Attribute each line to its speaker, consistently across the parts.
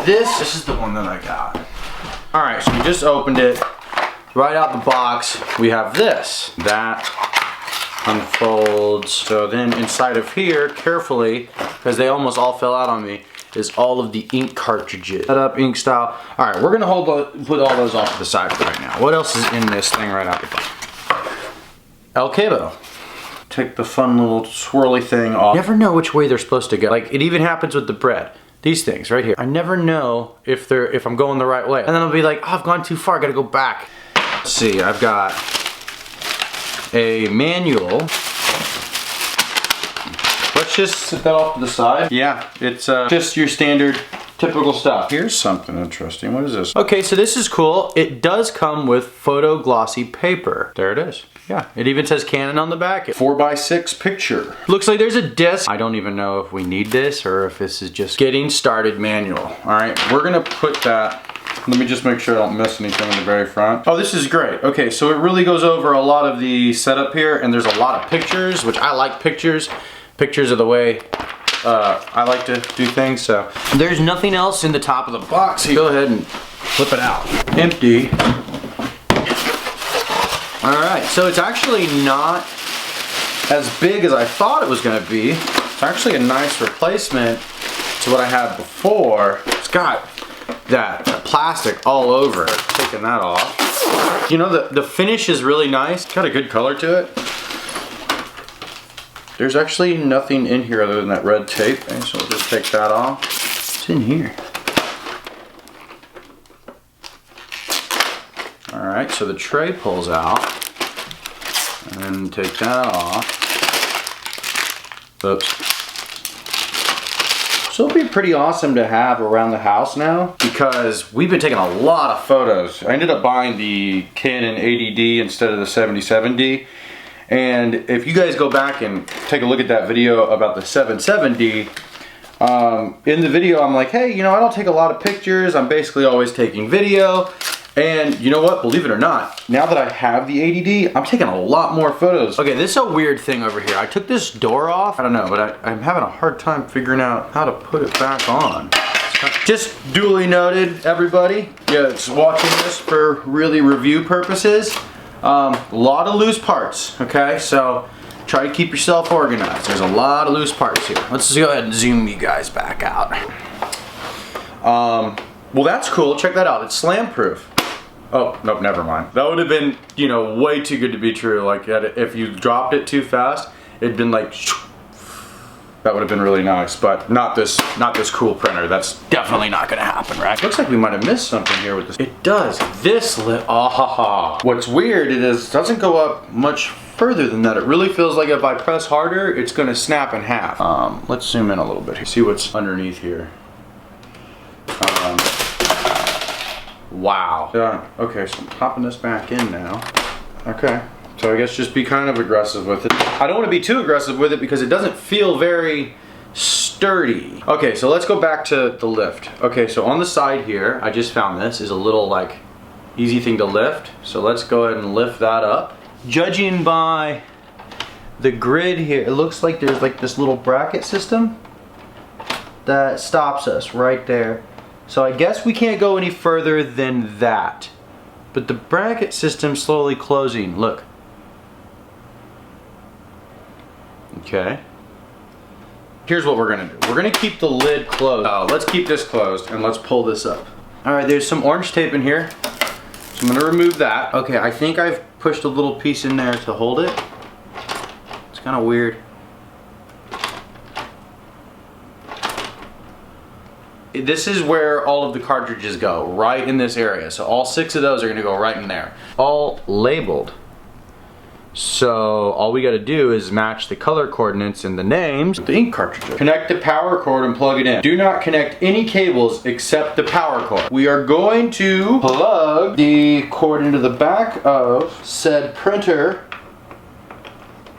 Speaker 1: this is the one that I got. All right, so we just opened it. Right out the box, we have this. That unfolds. So then inside of here, carefully, because they almost all fell out on me, is all of the ink cartridges. Setup, ink style. All right, we're gonna put all those off to the side for right now. What else is in this thing right out the box? El Cabo. Take the fun little swirly thing off. You never know which way they're supposed to go. Like, it even happens with the bread. These things right here. I never know if I'm going the right way. And then I'll be like, oh, I've gone too far, I gotta go back. Let's see, I've got a manual. Let's just set that off to the side. Yeah, it's just your standard, typical stuff. Here's something interesting. What is this? Okay, so this is cool. It does come with photo glossy paper. There it is. Yeah, it even says Canon on the back. 4x6 picture. Looks like there's a disc. I don't even know if we need this or if this is just getting started manual. All right, we're gonna put that. Let me just make sure I don't miss anything in the very front. Oh, this is great. Okay, so it really goes over a lot of the setup here, and there's a lot of pictures, which I like pictures. Pictures are the way I like to do things, so. There's nothing else in the top of the box. So go ahead and flip it out. Empty. All right, so it's actually not as big as I thought it was gonna be. It's actually a nice replacement to what I had before. It's got that plastic all over it. Taking that off. You know, the finish is really nice. It's got a good color to it. There's actually nothing in here other than that red tape, okay, so we'll just take that off. What's in here? All right, so the tray pulls out, and then take that off. Oops. So it'll be pretty awesome to have around the house now, because we've been taking a lot of photos. I ended up buying the Canon 80D instead of the 77D. And if you guys go back and take a look at that video about the 77D, in the video I'm like, hey, you know, I don't take a lot of pictures. I'm basically always taking video. And you know what? Believe it or not, now that I have the 80D, I'm taking a lot more photos. Okay, this is a weird thing over here. I took this door off. I don't know, but I'm having a hard time figuring out how to put it back on. Just duly noted, everybody. Yeah, it's watching this for really review purposes. A lot of loose parts, okay? So try to keep yourself organized. There's a lot of loose parts here. Let's just go ahead and zoom you guys back out. Well, that's cool. Check that out. It's slam proof. Oh, nope, never mind. That would have been, you know, way too good to be true. Like, if you dropped it too fast, it'd been like, that would have been really nice, but not this cool printer. That's definitely not gonna happen, right? Looks like we might have missed something here with this. It does. This lit, What's weird is it doesn't go up much further than that. It really feels like if I press harder, it's gonna snap in half. Let's zoom in a little bit here. See what's underneath here. Wow. Okay, so I'm popping this back in now. Okay. So I guess just be kind of aggressive with it. I don't want to be too aggressive with it because it doesn't feel very sturdy. Okay, so let's go back to the lift. Okay, so on the side here, I just found this is a little like easy thing to lift. So let's go ahead and lift that up. Judging by the grid here, it looks like there's like this little bracket system that stops us right there. So I guess we can't go any further than that. But the bracket system's slowly closing, look. Okay. Here's what we're gonna do. We're gonna keep the lid closed. Let's keep this closed and let's pull this up. All right, there's some orange tape in here. So I'm gonna remove that. Okay, I think I've pushed a little piece in there to hold it. It's kind of weird. This is where all of the cartridges go, right in this area. So all 6 of those are gonna go right in there. All labeled. So all we gotta do is match the color coordinates and the names with the ink cartridge. Connect the power cord and plug it in. Do not connect any cables except the power cord. We are going to plug the cord into the back of said printer.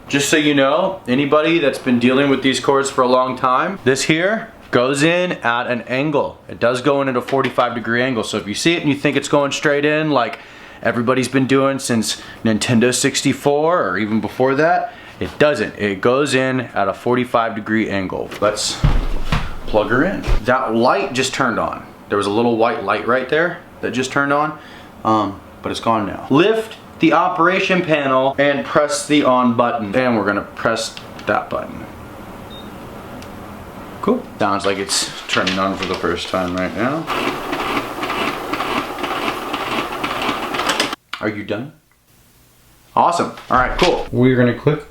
Speaker 1: Just so you know, anybody that's been dealing with these cords for a long time, this here goes in at an angle. It does go in at a 45-degree angle. So if you see it and you think it's going straight in like everybody's been doing since Nintendo 64 or even before that, it doesn't. It goes in at a 45-degree angle. Let's plug her in. That light just turned on. There was a little white light right there that just turned on, but it's gone now. Lift the operation panel and press the on button. And we're gonna press that button. Cool. Sounds like it's turning on for the first time right now. Are you done? Awesome. All right, cool. We're gonna click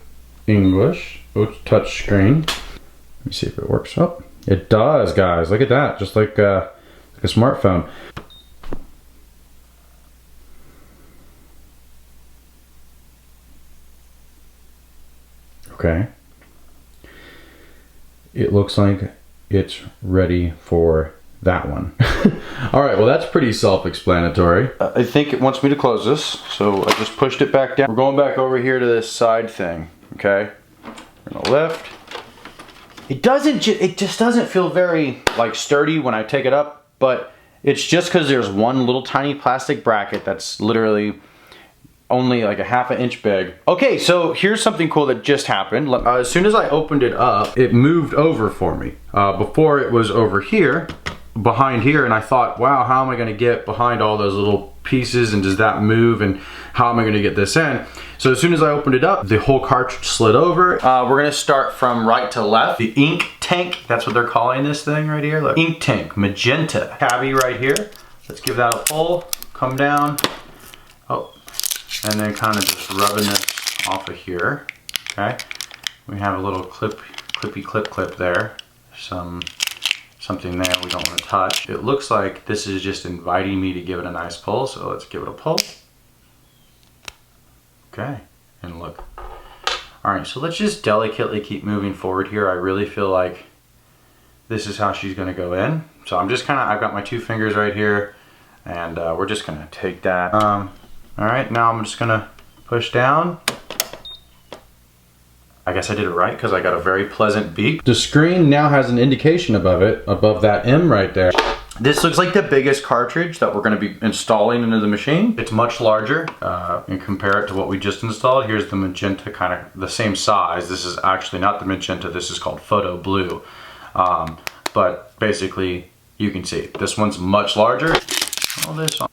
Speaker 1: English. Oh, touch screen. Let me see if it works. Oh, it does, guys. Look at that. Just like a smartphone. Okay. It looks like it's ready for that one. All right, well that's pretty self-explanatory. I think it wants me to close this, so I just pushed it back down. We're going back over here to this side thing, okay? We're gonna lift. It just doesn't feel very like sturdy when I take it up, but it's just because there's one little tiny plastic bracket that's literally only like a ½ inch big. Okay, so here's something cool that just happened. As soon as I opened it up, it moved over for me. Before it was over here, behind here, and I thought, wow, how am I gonna get behind all those little pieces, and does that move, and how am I gonna get this in? So as soon as I opened it up, the whole cartridge slid over. We're gonna start from right to left. The ink tank, that's what they're calling this thing right here. Look, ink tank, magenta. Tabby right here. Let's give that a pull, come down. Oh. And then kind of just rubbing this off of here, okay? We have a little clippy clip there. Something there we don't want to touch. It looks like this is just inviting me to give it a nice pull, so let's give it a pull. Okay, and look. All right, so let's just delicately keep moving forward here. I really feel like this is how she's gonna go in. So I'm just I've got my 2 fingers right here, and we're just gonna take that. All right, now I'm just gonna push down. I guess I did it right because I got a very pleasant beep. The screen now has an indication above it, above that M right there. This looks like the biggest cartridge that we're gonna be installing into the machine. It's much larger, and compare it to what we just installed. Here's the magenta, kind of the same size. This is actually not the magenta, this is called photo blue. But basically, you can see, this one's much larger. All this on.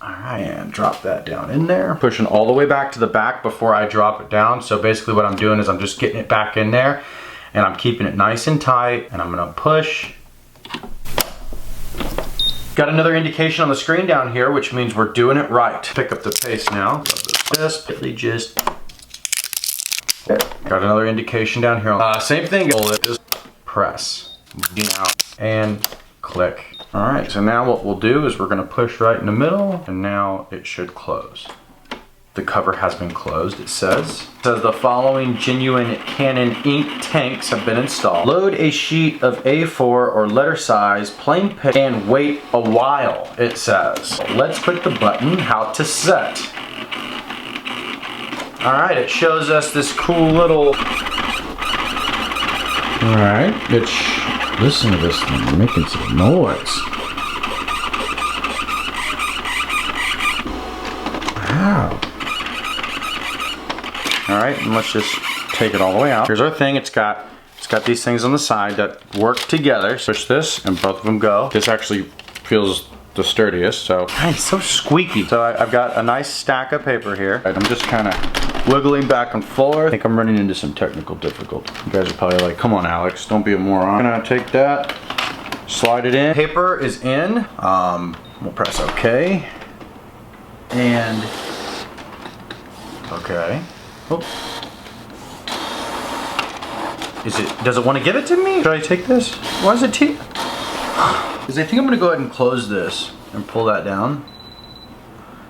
Speaker 1: All right, and drop that down in there. Pushing all the way back to the back before I drop it down. So basically what I'm doing is I'm just getting it back in there, and I'm keeping it nice and tight, and I'm gonna push. Got another indication on the screen down here, which means we're doing it right. Pick up the pace now. Just got another indication down here. Same thing, just press, and click. All right, so now what we'll do is we're gonna push right in the middle, and now it should close. The cover has been closed, it says. The following genuine Canon ink tanks have been installed. Load a sheet of A4 or letter size plain paper and wait a while, it says. Let's click the button, how to set. All right, it shows us this cool little... All right, listen to this thing, making some noise. Wow. All right, and let's just take it all the way out. Here's our thing. It's got these things on the side that work together. Push this, and both of them go. This actually feels the sturdiest, so it's so squeaky. So I've got a nice stack of paper here. I'm just kind of wiggling back and forth. I think I'm running into some technical difficulty. You guys are probably like, come on, Alex, don't be a moron. I'm gonna take that, slide it in. Paper is in. We'll press OK. And okay. Oh. Does it want to give it to me? Should I take this? Why is it Because I think I'm gonna go ahead and close this and pull that down.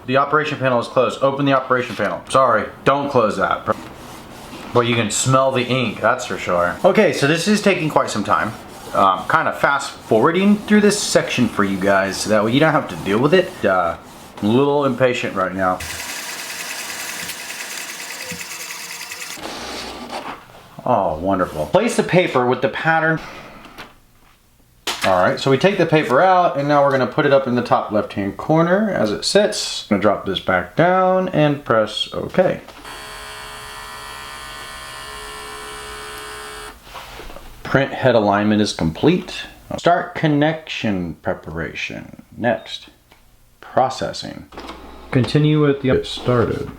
Speaker 1: The operation panel is closed. Open the operation panel. Sorry, don't close that. Well, you can smell the ink, that's for sure. Okay, so this is taking quite some time. Kind of fast forwarding through this section for you guys so that way you don't have to deal with it. I'm a little impatient right now. Oh, wonderful. Place the paper with the pattern. All right, so we take the paper out, and now we're gonna put it up in the top left-hand corner as it sits. I'm gonna drop this back down and press OK. Print head alignment is complete. Start connection preparation. Next, processing. Continue with the get started.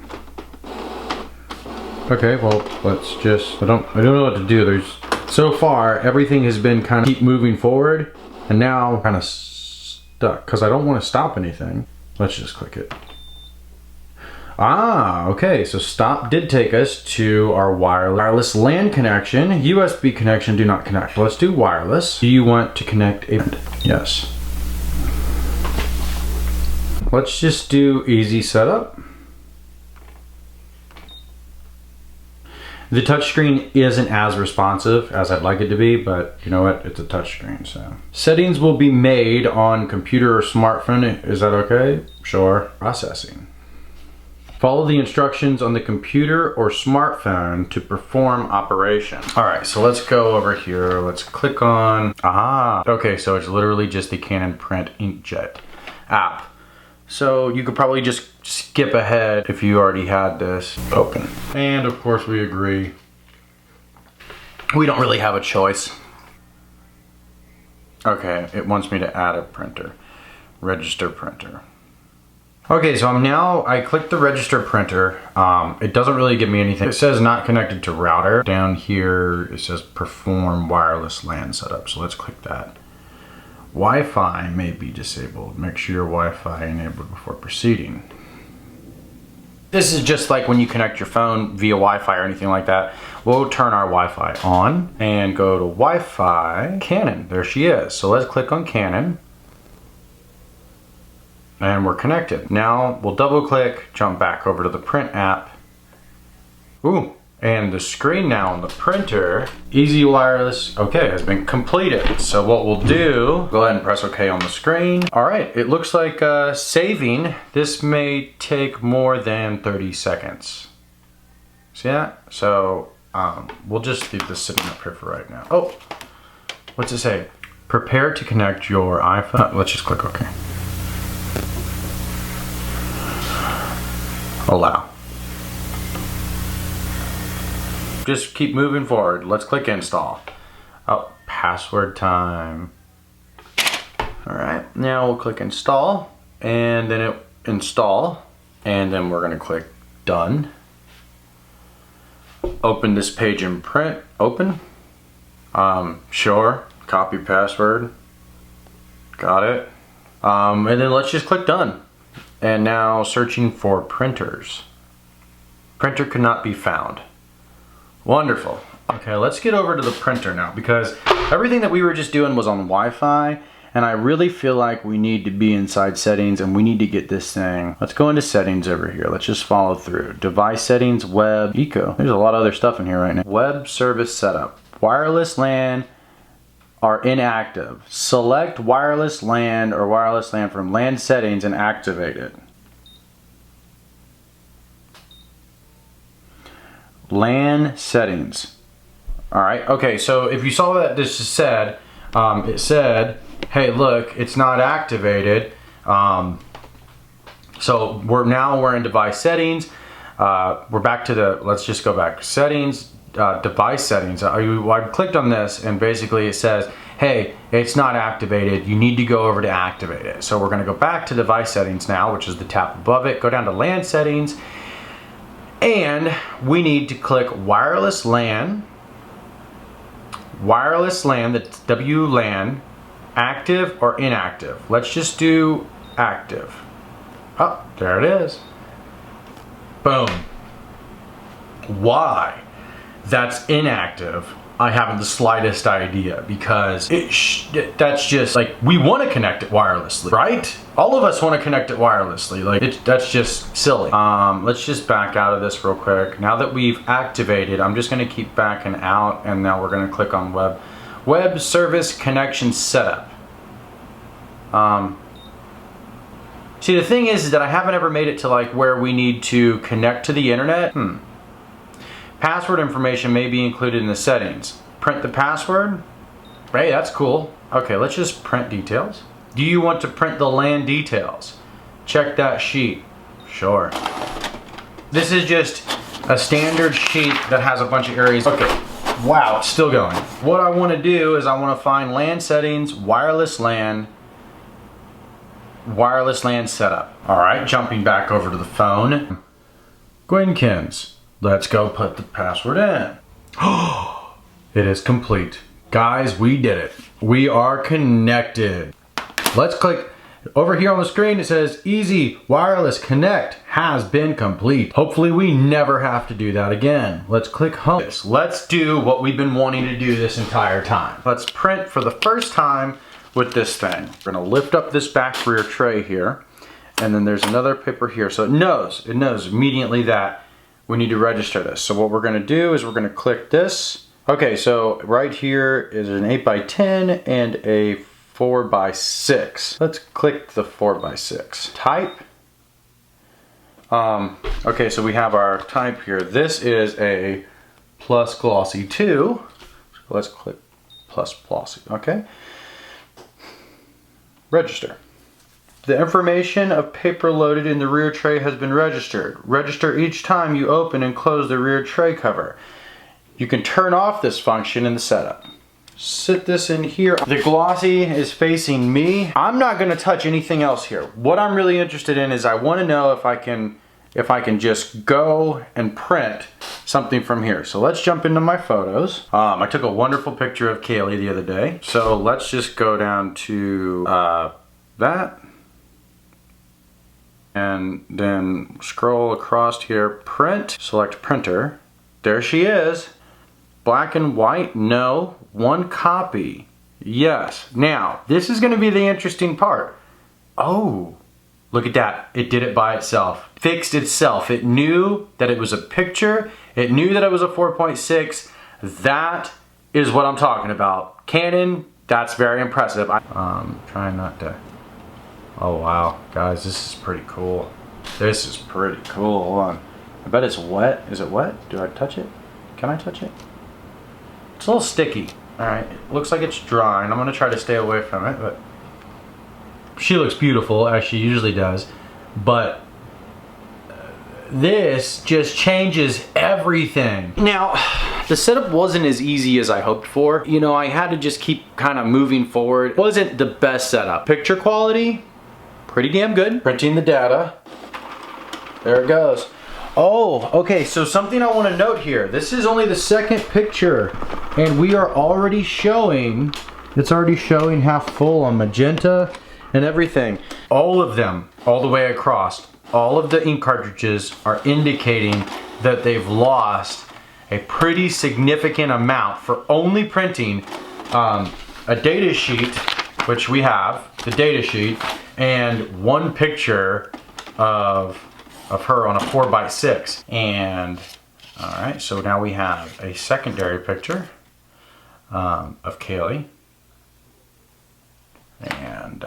Speaker 1: Okay, well, let's just, I don't know what to do. So far, everything has been kind of keep moving forward, and now kind of stuck, because I don't want to stop anything. Let's just click it. Ah, okay, so stop did take us to our wireless LAN connection. USB connection do not connect. Let's do wireless. Do you want to connect a, yes. Let's just do easy setup. The touchscreen isn't as responsive as I'd like it to be, but you know what? It's a touchscreen, so. Settings will be made on computer or smartphone. Is that okay? Sure. Processing. Follow the instructions on the computer or smartphone to perform operation. All right, so let's go over here. Let's click on, okay, so it's literally just the Canon Print Inkjet app. So you could probably just skip ahead if you already had this open. And of course we agree. We don't really have a choice. Okay, it wants me to add a printer. Register printer. Okay, so I clicked the register printer. It doesn't really give me anything. It says not connected to router. Down here, it says perform wireless LAN setup. So let's click that. Wi-Fi may be disabled. Make sure your Wi-Fi enabled before proceeding. This is just like when you connect your phone via Wi-Fi or anything like that. We'll turn our Wi-Fi on and go to Wi-Fi, Canon. There she is. So let's click on Canon. And we're connected. Now we'll double click, jump back over to the print app. Ooh. And the screen now on the printer, easy wireless, okay, has been completed. So what we'll do, go ahead and press OK on the screen. All right, it looks like saving. This may take more than 30 seconds. See that? So we'll just leave this sitting up here for right now. Oh, what's it say? Prepare to connect your iPhone. Let's just click OK. Allow. Just keep moving forward. Let's click install. Oh, password time. All right, now we'll click install, and then it install, and then we're gonna click done. Open this page in print, open. Sure, copy password. Got it. And then let's just click done. And now searching for printers. Printer could not be found. Wonderful. Okay, let's get over to the printer now, because everything that we were just doing was on Wi-Fi, and I really feel like we need to be inside settings and we need to get this thing. Let's go into settings over here. Let's just follow through. Device settings, web, eco. There's a lot of other stuff in here right now. Web service setup. Wireless LAN are inactive. Select wireless LAN or wireless LAN from LAN settings and activate it. LAN settings. All right, okay, so if you saw that this said, it said, hey, look, it's not activated. So we're in device settings. We're back to the, let's just go back. Settings, device settings. I clicked on this and basically it says, hey, it's not activated. You need to go over to activate it. So we're gonna go back to device settings now, which is the tab above it. Go down to LAN settings. And we need to click wireless LAN, the WLAN, active or inactive. Let's just do active. Oh, there it is. Boom. Why that's inactive, I haven't the slightest idea, because that's just like, we want to connect it wirelessly, right? All of us want to connect it wirelessly. Like that's just silly. Let's just back out of this real quick. Now that we've activated, I'm just going to keep backing out, and now we're going to click on web service connection setup. See, the thing is that I haven't ever made it to like where we need to connect to the internet. Password information may be included in the settings. Print the password. Hey, that's cool. Okay, let's just print details. Do you want to print the LAN details? Check that sheet. Sure. This is just a standard sheet that has a bunch of areas. Okay, Wow, it's still going. What I want to do is I want to find LAN settings, wireless LAN setup. All right, jumping back over to the phone. Gwynkins, let's go put the password in. It is complete. Guys, we did it. We are connected. Let's click. Over here on the screen it says easy wireless connect has been complete. Hopefully we never have to do that again. Let's click home. Let's do what we've been wanting to do this entire time. Let's print for the first time with this thing. We're gonna lift up this back rear tray here, and then there's another paper here. So it knows immediately that we need to register this. So what we're gonna do is we're gonna click this. Okay, so right here is an 8x10 and a 4x6. Let's click the 4x6. Type. Okay, so we have our type here. This is a plus glossy 2. So let's click plus glossy. Okay. Register. The information of paper loaded in the rear tray has been registered. Register each time you open and close the rear tray cover. You can turn off this function in the setup. Sit this in here. The glossy is facing me. I'm not gonna touch anything else here. What I'm really interested in is I wanna know if I can just go and print something from here. So let's jump into my photos. I took a wonderful picture of Kaylee the other day. So let's just go down to that. And then scroll across here, print, select printer. There she is. Black and white, no. One copy, yes. Now, this is gonna be the interesting part. Oh, look at that. It did it by itself. Fixed itself. It knew that it was a picture. It knew that it was a 4.6. That is what I'm talking about. Canon, that's very impressive. Trying not to, oh wow. Guys, this is pretty cool. This is pretty cool, hold on. I bet it's wet. Is it wet? Do I touch it? Can I touch it? It's a little sticky. All right, it looks like it's dry, and I'm gonna try to stay away from it, but she looks beautiful, as she usually does, but this just changes everything. Now, the setup wasn't as easy as I hoped for. You know, I had to just keep kind of moving forward. It wasn't the best setup. Picture quality, pretty damn good. Printing the data, there it goes. Oh, okay, so something I want to note here. This is only the second picture, and we are already showing, it's already showing half full on magenta and everything. All of them, all the way across, all of the ink cartridges are indicating that they've lost a pretty significant amount for only printing a data sheet, which we have, the data sheet, and one picture of her on a 4x6. And all right, so now we have a secondary picture of Kaylee, and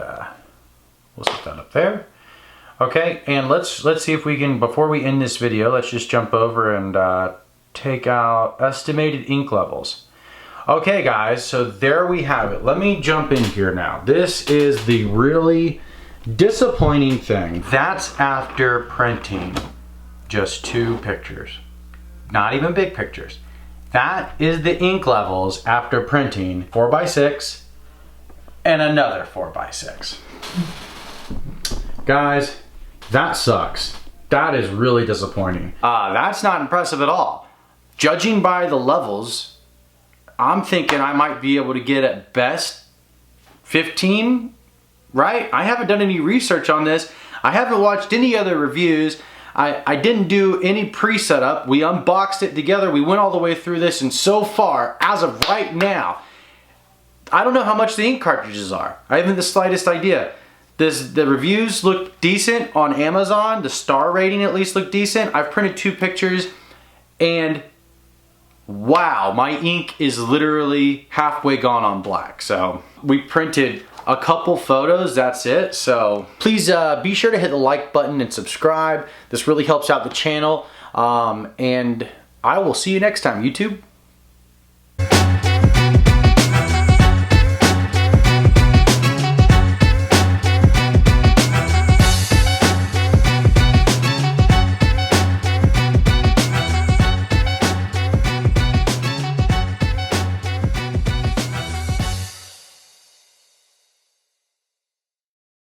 Speaker 1: we'll set that up there. Okay, and let's see if we can, before we end this video, let's just jump over and take out estimated ink levels. Okay guys, so there we have it. Let me jump in here now. This is the really disappointing thing. That's after printing just 2 pictures. Not even big pictures. That is the ink levels after printing 4x6 and another 4x6. Guys, that sucks. That is really disappointing. That's not impressive at all. Judging by the levels, I'm thinking I might be able to get at best 15, right? I haven't done any research on this. I haven't watched any other reviews. I didn't do any pre-setup. We unboxed it together. We went all the way through this, and so far, as of right now, I don't know how much the ink cartridges are. I haven't the slightest idea. The reviews look decent on Amazon. The star rating at least looked decent. I've printed 2 pictures, and wow, my ink is literally halfway gone on black. So we printed a couple photos, that's it. So please be sure to hit the like button and subscribe. This really helps out the channel. And I will see you next time, YouTube.